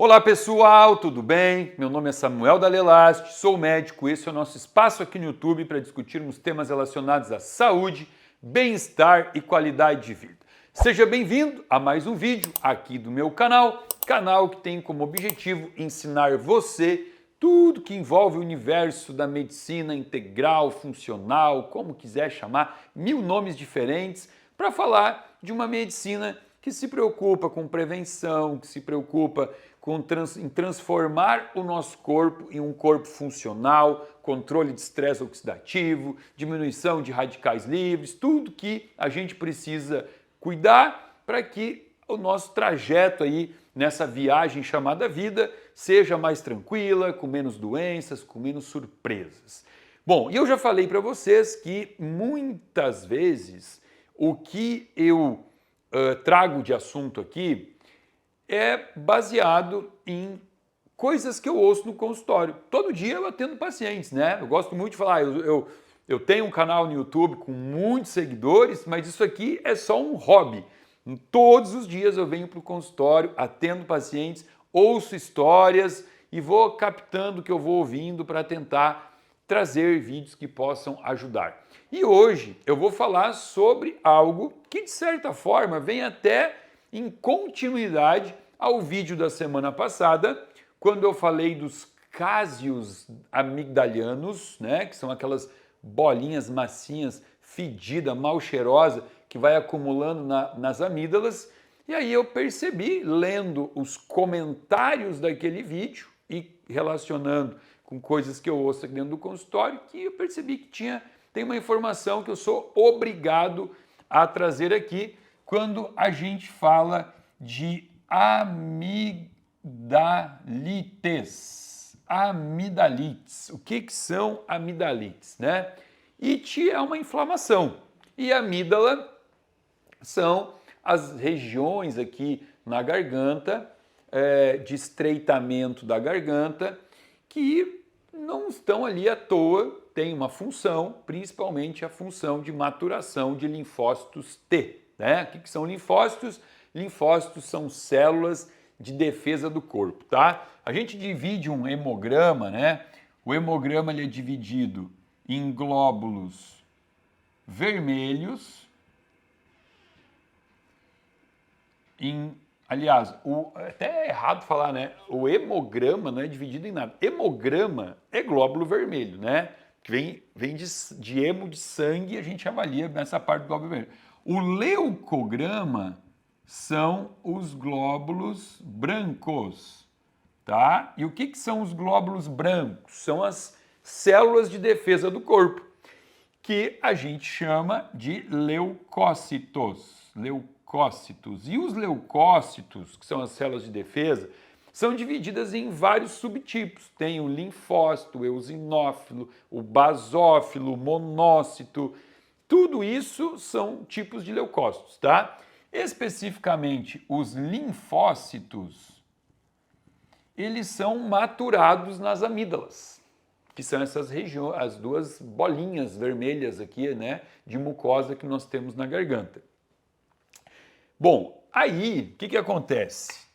Olá pessoal, tudo bem? Meu nome é Samuel Dalelast, sou médico. Esse é o nosso espaço aqui no YouTube para discutirmos temas relacionados à saúde, bem-estar e qualidade de vida. Seja bem-vindo a mais um vídeo aqui do meu canal que tem como objetivo ensinar você tudo que envolve o universo da medicina integral, funcional, como quiser chamar, mil nomes diferentes, para falar de uma medicina que se preocupa com prevenção, que se preocupa em transformar o nosso corpo em um corpo funcional, controle de estresse oxidativo, diminuição de radicais livres, tudo que a gente precisa cuidar para que o nosso trajeto aí nessa viagem chamada vida seja mais tranquila, com menos doenças, com menos surpresas. Bom, e eu já falei para vocês que muitas vezes o que eu trago de assunto aqui é baseado em coisas que eu ouço no consultório. Todo dia eu atendo pacientes, né? Eu gosto muito de falar, eu tenho um canal no YouTube com muitos seguidores, mas isso aqui é só um hobby. Todos os dias eu venho para o consultório, atendo pacientes, ouço histórias e vou captando o que eu vou ouvindo para tentar trazer vídeos que possam ajudar. E hoje eu vou falar sobre algo que, de certa forma, vem até em continuidade ao vídeo da semana passada, quando eu falei dos cásios amigdalianos, né, que são aquelas bolinhas massinhas, fedida, mal cheirosa, que vai acumulando nas amígdalas. E aí eu percebi, lendo os comentários daquele vídeo e relacionando com coisas que eu ouço aqui dentro do consultório, que eu percebi que tem uma informação que eu sou obrigado a trazer aqui quando a gente fala de amigdalites. Amidalites. O que são amidalites, né? It é uma inflamação e amígdala são as regiões aqui na garganta, de estreitamento da garganta, que não estão ali à toa, tem uma função, principalmente a função de maturação de linfócitos T. Né? O que são linfócitos? Linfócitos são células de defesa do corpo, tá? A gente divide um hemograma, né? O hemograma ele é dividido em glóbulos vermelhos, aliás, até é errado falar, né? O hemograma não é dividido em nada. Hemograma é glóbulo vermelho, né? Que vem de hemo de sangue, a gente avalia nessa parte do glóbulo vermelho. O leucograma são os glóbulos brancos, tá? E o que são os glóbulos brancos? São as células de defesa do corpo, que a gente chama de leucócitos. E os leucócitos, que são as células de defesa, são divididas em vários subtipos. Tem o linfócito, o eosinófilo, o basófilo, o monócito. Tudo isso são tipos de leucócitos, tá? Especificamente, os linfócitos, eles são maturados nas amígdalas, que são essas regiões, as duas bolinhas vermelhas aqui, né, de mucosa que nós temos na garganta. Bom, aí, o que acontece?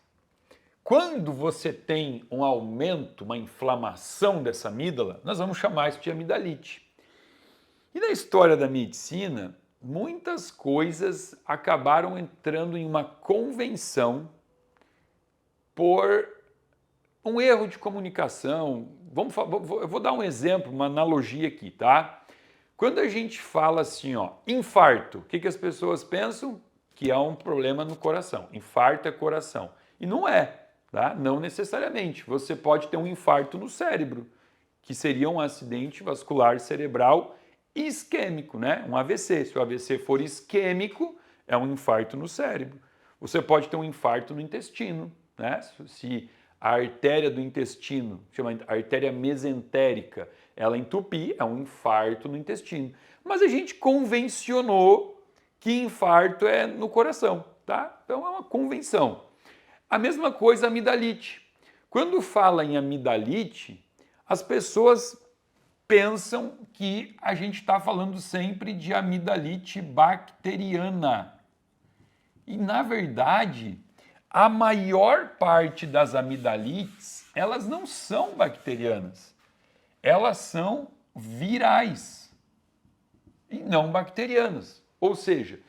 Quando você tem um aumento, uma inflamação dessa amígdala, nós vamos chamar isso de amidalite. E na história da medicina, muitas coisas acabaram entrando em uma convenção por um erro de comunicação. Eu vou dar um exemplo, uma analogia aqui, tá? Quando a gente fala assim, ó, infarto, o que as pessoas pensam? Que há um problema no coração. Infarto é coração. E não é, tá? Não necessariamente. Você pode ter um infarto no cérebro, que seria um acidente vascular cerebral isquêmico, né? Um AVC. Se o AVC for isquêmico, é um infarto no cérebro. Você pode ter um infarto no intestino, né? Se a artéria do intestino, chama artéria mesentérica, ela entupir, é um infarto no intestino. Mas a gente convencionou que infarto é no coração, tá? Então é uma convenção. A mesma coisa a amidalite. Quando fala em amidalite, as pessoas pensam que a gente está falando sempre de amidalite bacteriana. E, na verdade, A maior parte das amidalites, elas não são bacterianas, elas são virais e não bacterianas. Ou seja,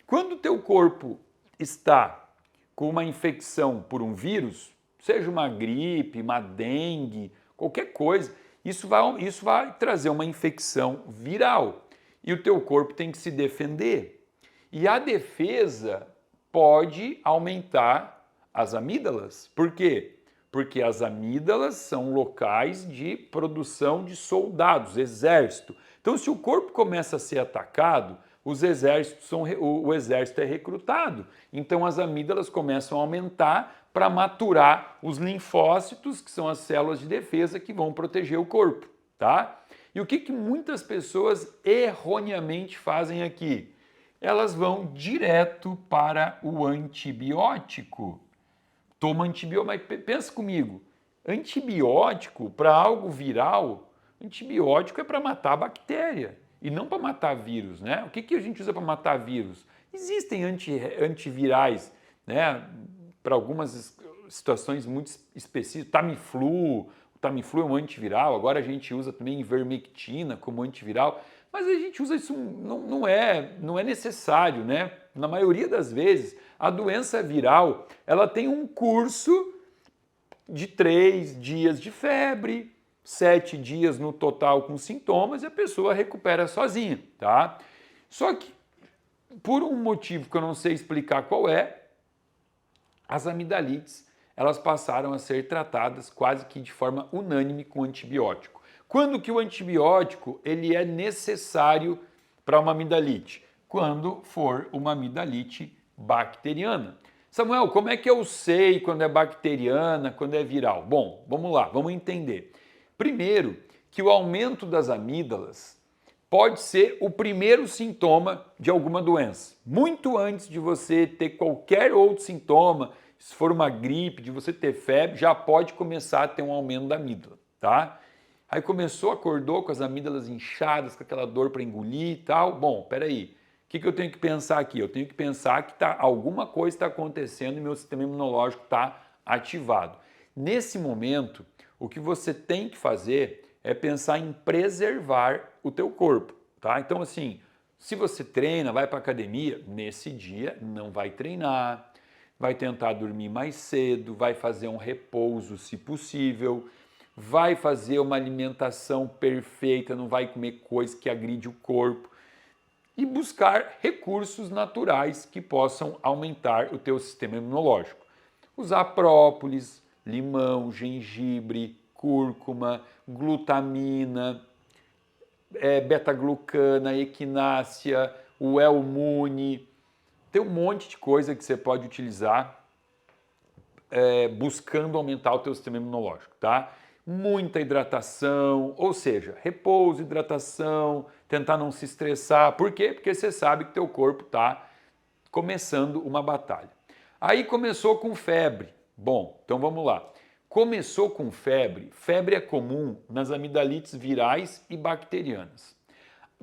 quando o teu corpo está com uma infecção por um vírus, seja uma gripe, uma dengue, qualquer coisa, isso vai trazer uma infecção viral e o teu corpo tem que se defender. E a defesa pode aumentar as amígdalas. Por quê? Porque as amígdalas são locais de produção de soldados, exército. Então, se o corpo começa a ser atacado, o exército é recrutado. Então, as amígdalas começam a aumentar para maturar os linfócitos, que são as células de defesa que vão proteger o corpo, tá? E o que muitas pessoas erroneamente fazem aqui? Elas vão direto para o antibiótico. Toma antibiótico, mas pensa comigo, antibiótico para algo viral, antibiótico é para matar a bactéria e não para matar vírus, né? O que a gente usa para matar vírus? Existem antivirais, né? Para algumas situações muito específicas, Tamiflu, o Tamiflu é um antiviral, agora a gente usa também ivermectina como antiviral, mas a gente usa isso, não é necessário, né? Na maioria das vezes, a doença viral, ela tem um curso de 3 dias de febre, 7 dias no total com sintomas e a pessoa recupera sozinha, tá? Só que, por um motivo que eu não sei explicar qual é, as amidalites, elas passaram a ser tratadas quase que de forma unânime com antibiótico. Quando que o antibiótico ele é necessário para uma amidalite? Quando for uma amidalite bacteriana. Samuel, como é que eu sei quando é bacteriana, quando é viral? Bom, vamos lá, vamos entender. Primeiro, que o aumento das amígdalas pode ser o primeiro sintoma de alguma doença. Muito antes de você ter qualquer outro sintoma, se for uma gripe, de você ter febre, já pode começar a ter um aumento da amígdala, tá? Aí acordou com as amígdalas inchadas, com aquela dor para engolir e tal. Bom, peraí, o que eu tenho que pensar aqui? Eu tenho que pensar que alguma coisa está acontecendo e meu sistema imunológico está ativado. Nesse momento, o que você tem que fazer é pensar em preservar o teu corpo, tá? Então, assim, se você treina, vai para academia, nesse dia não vai treinar, vai tentar dormir mais cedo, vai fazer um repouso se possível, vai fazer uma alimentação perfeita, não vai comer coisa que agride o corpo e buscar recursos naturais que possam aumentar o teu sistema imunológico. Usar própolis, limão, gengibre, cúrcuma, glutamina, beta-glucana, equinácea, o L-mune. Tem um monte de coisa que você pode utilizar buscando aumentar o teu sistema imunológico, tá? Muita hidratação, ou seja, repouso, hidratação, tentar não se estressar. Por quê? Porque você sabe que teu corpo está começando uma batalha. Aí começou com febre. Bom, então vamos lá. Começou com febre. Febre é comum nas amidalites virais e bacterianas.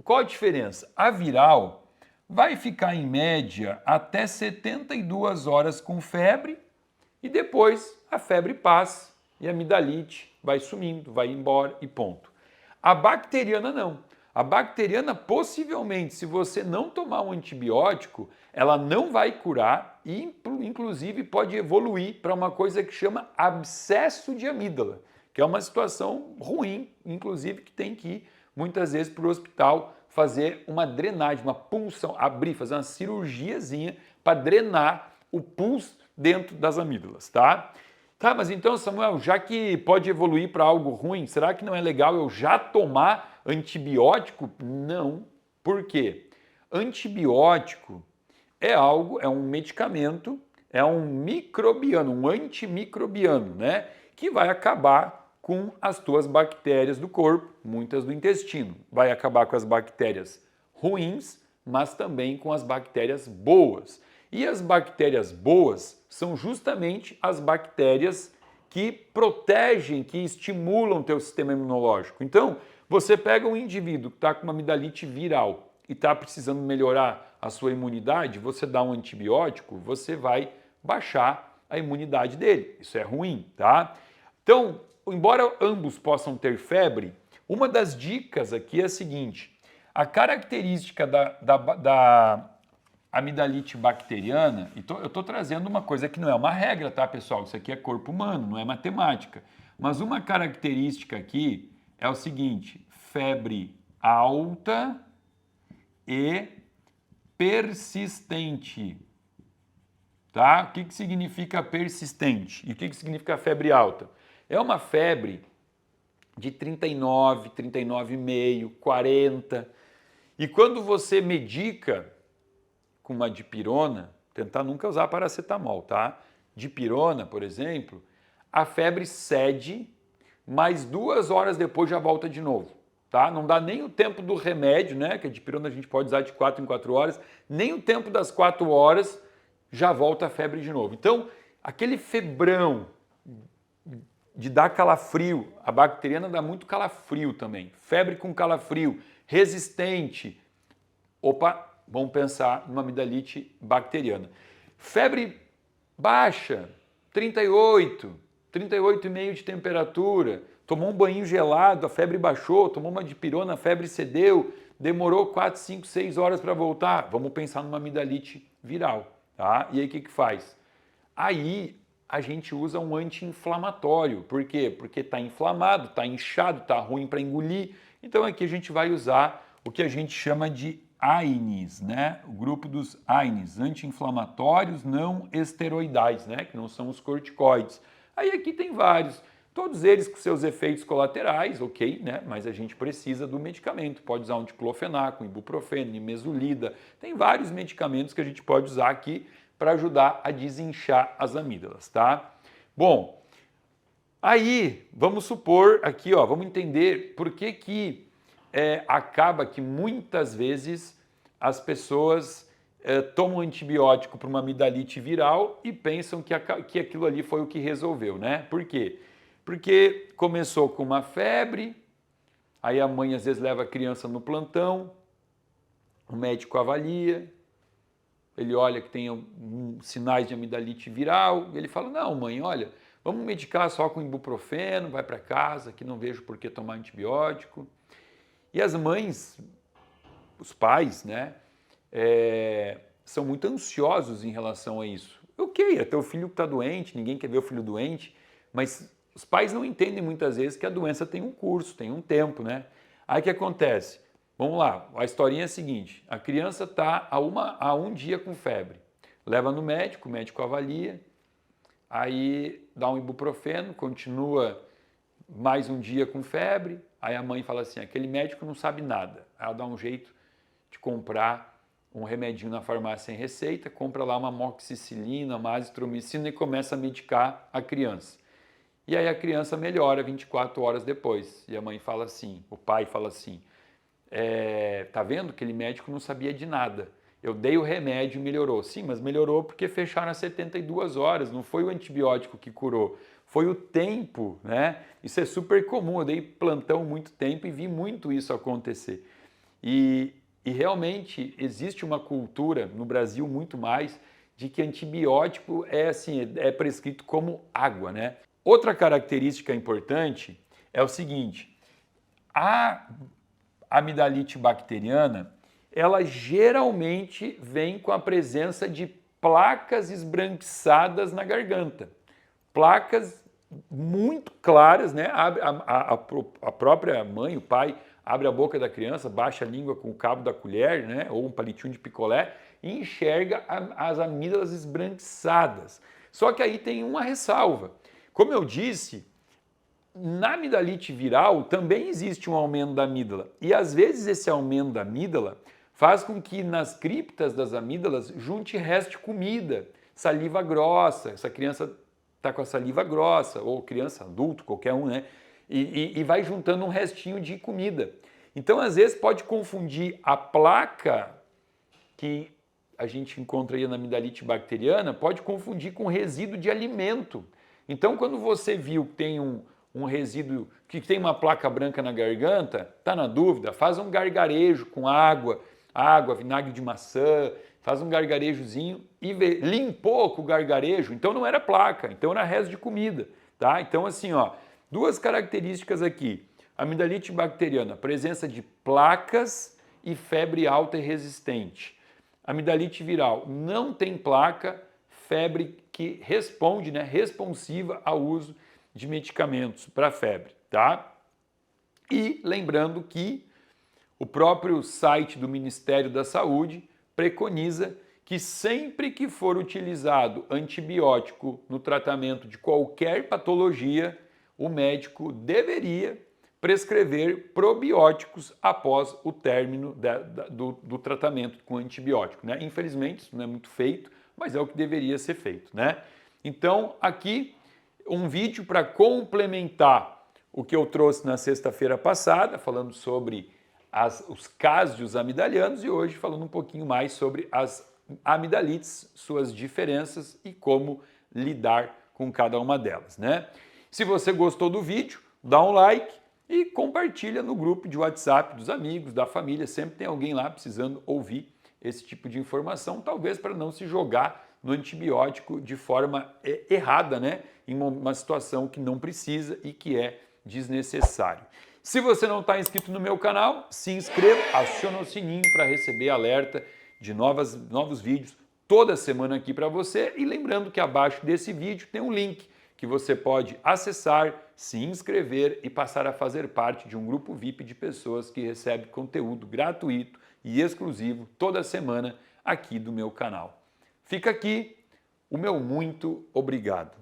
Qual a diferença? A viral vai ficar em média até 72 horas com febre e depois a febre passa e a amidalite vai sumindo, vai embora e ponto. A bacteriana não. A bacteriana, possivelmente, se você não tomar um antibiótico, ela não vai curar e, inclusive, pode evoluir para uma coisa que chama abscesso de amígdala, que é uma situação ruim, inclusive, que tem que ir, muitas vezes, para o hospital fazer uma drenagem, uma punção, abrir, fazer uma cirurgiazinha para drenar o pus dentro das amígdalas, tá? Tá, mas então, Samuel, já que pode evoluir para algo ruim, será que não é legal eu já tomar antibiótico? Não. Por quê? Antibiótico é um medicamento, é um microbiano, um antimicrobiano, né? Que vai acabar com as tuas bactérias do corpo, muitas do intestino. Vai acabar com as bactérias ruins, mas também com as bactérias boas. E as bactérias boas são justamente as bactérias que protegem, que estimulam o teu sistema imunológico. Então, você pega um indivíduo que está com uma amidalite viral e está precisando melhorar a sua imunidade, você dá um antibiótico, você vai baixar a imunidade dele. Isso é ruim, tá? Então, embora ambos possam ter febre, uma das dicas aqui é a seguinte: a característica da amidalite bacteriana, e eu estou trazendo uma coisa que não é uma regra, tá, pessoal? Isso aqui é corpo humano, não é matemática. Mas uma característica aqui é o seguinte: febre alta e persistente. Tá? O que significa persistente? E o que significa febre alta? É uma febre de 39, 39,5, 40. E quando você medica com uma dipirona, tentar nunca usar paracetamol, tá? Dipirona, por exemplo, a febre cede, mas 2 horas depois já volta de novo, tá? Não dá nem o tempo do remédio, né? Que a dipirona a gente pode usar de 4 em 4 horas, nem o tempo das 4 horas já volta a febre de novo. Então, aquele febrão de dar calafrio, a bacteriana dá muito calafrio também, febre com calafrio, resistente. Opa, vamos pensar numa amidalite bacteriana. Febre baixa, 38, 38,5 de temperatura, tomou um banho gelado, a febre baixou, tomou uma dipirona, a febre cedeu, demorou 4, 5, 6 horas para voltar. Vamos pensar numa amidalite viral, tá? E aí o que faz? Aí a gente usa um anti-inflamatório. Por quê? Porque está inflamado, está inchado, está ruim para engolir. Então aqui a gente vai usar o que a gente chama de AINES, né? O grupo dos AINES, anti-inflamatórios não esteroidais, né? Que não são os corticoides. Aí aqui tem vários, todos eles com seus efeitos colaterais, ok, né? Mas a gente precisa do medicamento. Pode usar um diclofenaco, um ibuprofeno, nimesulida. Tem vários medicamentos que a gente pode usar aqui para ajudar a desinchar as amígdalas, tá? Bom, aí vamos supor aqui, ó, vamos entender por que acaba que muitas vezes as pessoas tomam antibiótico para uma amidalite viral e pensam que aquilo ali foi o que resolveu, né? Por quê? Porque começou com uma febre, aí a mãe às vezes leva a criança no plantão, o médico avalia, ele olha que tem sinais de amidalite viral, ele fala, não, mãe, olha, vamos medicar só com ibuprofeno, vai para casa, que não vejo por que tomar antibiótico. E as mães, os pais, né, são muito ansiosos em relação a isso. Ok, é teu filho que está doente, ninguém quer ver o filho doente, mas os pais não entendem muitas vezes que a doença tem um curso, tem um tempo, né? Aí o que acontece? Vamos lá, a historinha é a seguinte, a criança está a um dia com febre, leva no médico, o médico avalia, aí dá um ibuprofeno, continua mais um dia com febre, aí a mãe fala assim, aquele médico não sabe nada, aí ela dá um jeito de comprar um remedinho na farmácia sem receita, compra lá uma amoxicilina, uma azitromicina e começa a medicar a criança. E aí a criança melhora 24 horas depois, e a mãe fala assim, o pai fala assim, tá vendo? Aquele médico não sabia de nada. Eu dei o remédio e melhorou. Sim, mas melhorou porque fecharam as 72 horas, não foi o antibiótico que curou, foi o tempo, né? Isso é super comum, eu dei plantão muito tempo e vi muito isso acontecer. E realmente existe uma cultura, no Brasil muito mais, de que antibiótico é prescrito como água, né? Outra característica importante é o seguinte, a amidalite bacteriana, ela geralmente vem com a presença de placas esbranquiçadas na garganta. Placas muito claras, né? A própria mãe, o pai, abre a boca da criança, baixa a língua com o cabo da colher, né? Ou um palitinho de picolé, e enxerga as amígdalas esbranquiçadas. Só que aí tem uma ressalva. Como eu disse, na amidalite viral também existe um aumento da amígdala e às vezes esse aumento da amígdala faz com que nas criptas das amígdalas junte resto de comida, saliva grossa, essa criança está com a saliva grossa, ou criança, adulto, qualquer um, né? E vai juntando um restinho de comida. Então às vezes pode confundir a placa que a gente encontra aí na amidalite bacteriana, pode confundir com resíduo de alimento. Então quando você viu que tem um resíduo, que tem uma placa branca na garganta, tá na dúvida, faz um gargarejo com água, vinagre de maçã, faz um gargarejozinho e vê. Limpou com o gargarejo, então não era placa, então era resto de comida, tá? Então assim, ó, duas características aqui. Amidalite bacteriana, presença de placas e febre alta e resistente. Amidalite viral, não tem placa, febre que responde, né, responsiva ao uso de medicamentos para febre, tá? E lembrando que o próprio site do Ministério da Saúde preconiza que sempre que for utilizado antibiótico no tratamento de qualquer patologia, o médico deveria prescrever probióticos após o término do tratamento com antibiótico, né? Infelizmente, isso não é muito feito, mas é o que deveria ser feito, né? Então, aqui um vídeo para complementar o que eu trouxe na sexta-feira passada, falando sobre os cásios amidalianos e hoje falando um pouquinho mais sobre as amidalites, suas diferenças e como lidar com cada uma delas, né? Se você gostou do vídeo, dá um like e compartilha no grupo de WhatsApp dos amigos, da família, sempre tem alguém lá precisando ouvir esse tipo de informação, talvez para não se jogar no antibiótico de forma errada, né? Em uma situação que não precisa e que é desnecessário. Se você não está inscrito no meu canal, se inscreva, aciona o sininho para receber alerta de novos vídeos toda semana aqui para você. E lembrando que abaixo desse vídeo tem um link que você pode acessar, se inscrever e passar a fazer parte de um grupo VIP de pessoas que recebe conteúdo gratuito e exclusivo toda semana aqui do meu canal. Fica aqui o meu muito obrigado.